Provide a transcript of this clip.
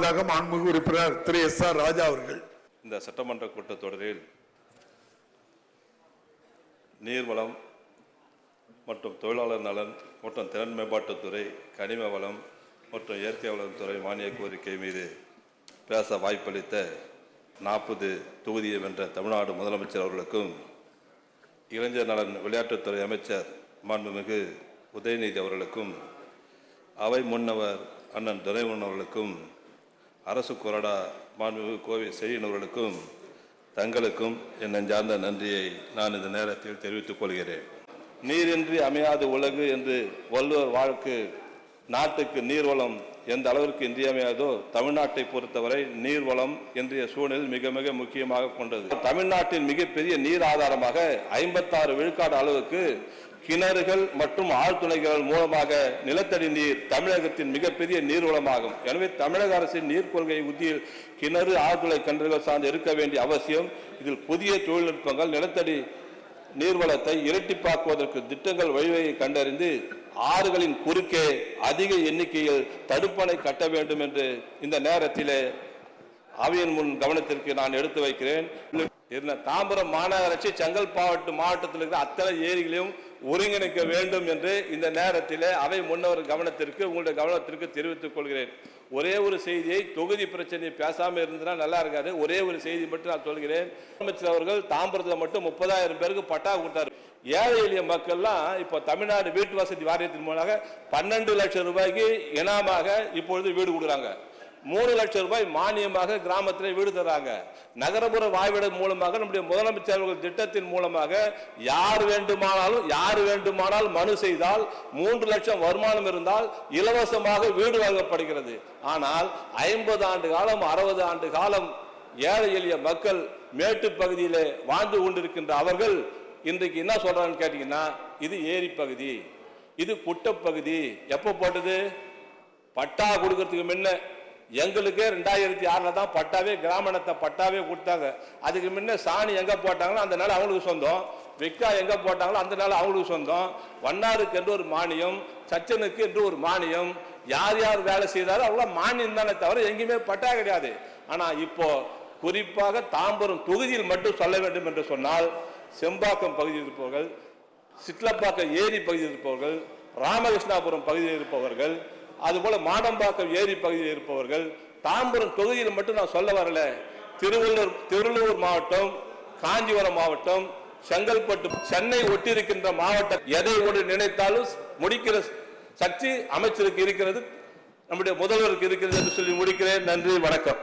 முதலாவதாக மாண்புமிகு உறுப்பினர் திரு எஸ்.ஆர். ராஜா அவர்கள். இந்த சட்டமன்ற கூட்டத்தொடரில் நீர்வளம் மற்றும் தொழிலாளர் நலன் மற்றும் திறன் மேம்பாட்டுத்துறை, கனிம வளம் மற்றும் இயற்கை வளத்துறை மானிய கோரிக்கை மீது பேச வாய்ப்பளித்த 40 தொகுதியை வென்ற தமிழ்நாடு முதலமைச்சர் அவர்களுக்கும், இளைஞர் நலன் விளையாட்டுத்துறை அமைச்சர் மாண்புமிகு உதயநிதி அவர்களுக்கும், அவை முன்னவர் அண்ணன் துரைமுன் அவர்களுக்கும், அரசு கொறடா மாண்புமிகு கோவை செழியன் அவர்களுக்கும், தங்களுக்கும் என் நெஞ்சார்ந்த நன்றியை நான் இந்த நேரத்தில் தெரிவித்துக் கொள்கிறேன். நீரின்றி அமையாது உலகு என்று வள்ளுவர் வாழ்க்கு நாட்டுக்கு நீர்வளம் எந்த அளவிற்கு இன்றியமையாதோ, தமிழ்நாட்டை பொறுத்தவரை நீர்வளம் இன்றைய சூழலில் மிக மிக முக்கியமாக கொண்டது. தமிழ்நாட்டின் மிகப்பெரிய நீர் ஆதாரமாக 56 விழுக்காடு அளவுக்கு கிணறுகள் மற்றும் ஆழ்துளைகள் மூலமாக நிலத்தடி நீர் தமிழகத்தின் மிகப்பெரிய நீர்வளமாகும். எனவே தமிழக அரசின் நீர் கொள்கை உத்தியில் கிணறு, ஆழ்துளை கிணறுகள் சார்ந்து இருக்க வேண்டிய அவசியம். இதில் புதிய தொழில்நுட்பங்கள் நிலத்தடி நீர்வளத்தை இரட்டிப்பாக்குவதற்கு திட்டங்கள் வழிவகை கண்டறிந்து ஆறுகளின் குறுக்கே அதிக எண்ணிக்கையில் தடுப்பணை கட்ட வேண்டும் என்று இந்த நேரத்திலே அவையின் முன் கவனத்திற்கு நான் எடுத்து வைக்கிறேன். தாம்பரம் மாநகராட்சி செங்கல்பட்டு மாவட்டத்தில் இருக்கிற அத்தனை ஏரிகளையும் ஒருங்கிணைக்க வேண்டும் என்று இந்த நேரத்தில் அவை முன்னவர் கவனத்திற்கு, உங்களுடைய கவனத்திற்கு தெரிவித்துக் கொள்கிறேன். ஒரே ஒரு செய்தியை, தொகுதி பிரச்சனை பேசாமல் இருந்ததுன்னா நல்லா இருக்காது. ஒரே ஒரு செய்தி மட்டும் நான் சொல்கிறேன். முதலமைச்சர் அவர்கள் தாம்பரத்தில் மட்டும் 30,000 பேருக்கு பட்டா கொடுத்தார். ஏழை எளிய மக்கள்லாம் இப்போ தமிழ்நாடு வீட்டு வசதி வாரியத்தின் மூலமாக 12 லட்சம் ரூபாய்க்கு இனாமாக இப்பொழுது வீடு கொடுக்குறாங்க. 3 லட்சம் ரூபாய் மானியமாக கிராமத்தில் வீடு தராங்க. நகரப்புற வாழ்விட மூலமாக நம்முடைய முதலமைச்சர்கள் திட்டத்தின் மூலமாக யார் வேண்டுமானால் மனு செய்தால் 3 லட்சம் வருமானம் இருந்தால் இலவசமாக வீடு வழங்கப்படுகிறது. ஆனால் 50 ஆண்டு காலம் 60 ஆண்டு காலம் ஏழை எளிய மக்கள் மேட்டு பகுதியிலே வாழ்ந்து கொண்டிருக்கின்ற அவர்கள் இன்றைக்கு என்ன சொல்றாங்கன்னு கேட்டீங்கன்னா, இது ஏரி பகுதி, இது குட்டப்பகுதி. எப்போ போட்டது? பட்டா கொடுக்கறதுக்கு முன்ன எங்களுக்கு 2006 தான் பட்டாவே, கிராமணத்தை பட்டாவே கொடுத்தாங்க. அதுக்கு முன்ன சாணி எங்க போட்டாங்களோ அந்த நாள் அவங்களுக்கு சொந்தம், வெக்கா எங்க போட்டாங்களோ அந்த நாள் அவங்களுக்கு சொந்தம். வண்ணாருக்கு என்று ஒரு மானியம், சச்சனுக்கு என்று ஒரு மானியம், யார் யார் வேலை செய்தாலும் அவ்வளோ மானியம் தானே தவிர எங்கேயுமே பட்டா கிடையாது. ஆனா இப்போ குறிப்பாக தாம்பரம் தொகுதியில் மட்டும் சொல்ல வேண்டும் என்று சொன்னால், செம்பாக்கம் பகுதியில் இருப்பவர்கள், சிட்லப்பாக்கம் ஏரி பகுதியில் இருப்பவர்கள், ராமகிருஷ்ணாபுரம் பகுதியில் இருப்பவர்கள், அதுபோல மாடம்பாக்கம் ஏரி பகுதியில் இருப்பவர்கள், தாம்பரம் தொகுதியில் மட்டும் நான் சொல்ல வரல, திருவள்ளூர் மாவட்டம், காஞ்சிபுரம் மாவட்டம், செங்கல்பட்டு, சென்னை ஒட்டி இருக்கின்ற மாவட்டம், எதை ஒன்று நினைத்தாலும் முடிக்கிற சக்தி அமைச்சருக்கு இருக்கிறது, நம்முடைய முதல்வருக்கு இருக்கிறது என்று சொல்லி முடிக்கிறேன். நன்றி, வணக்கம்.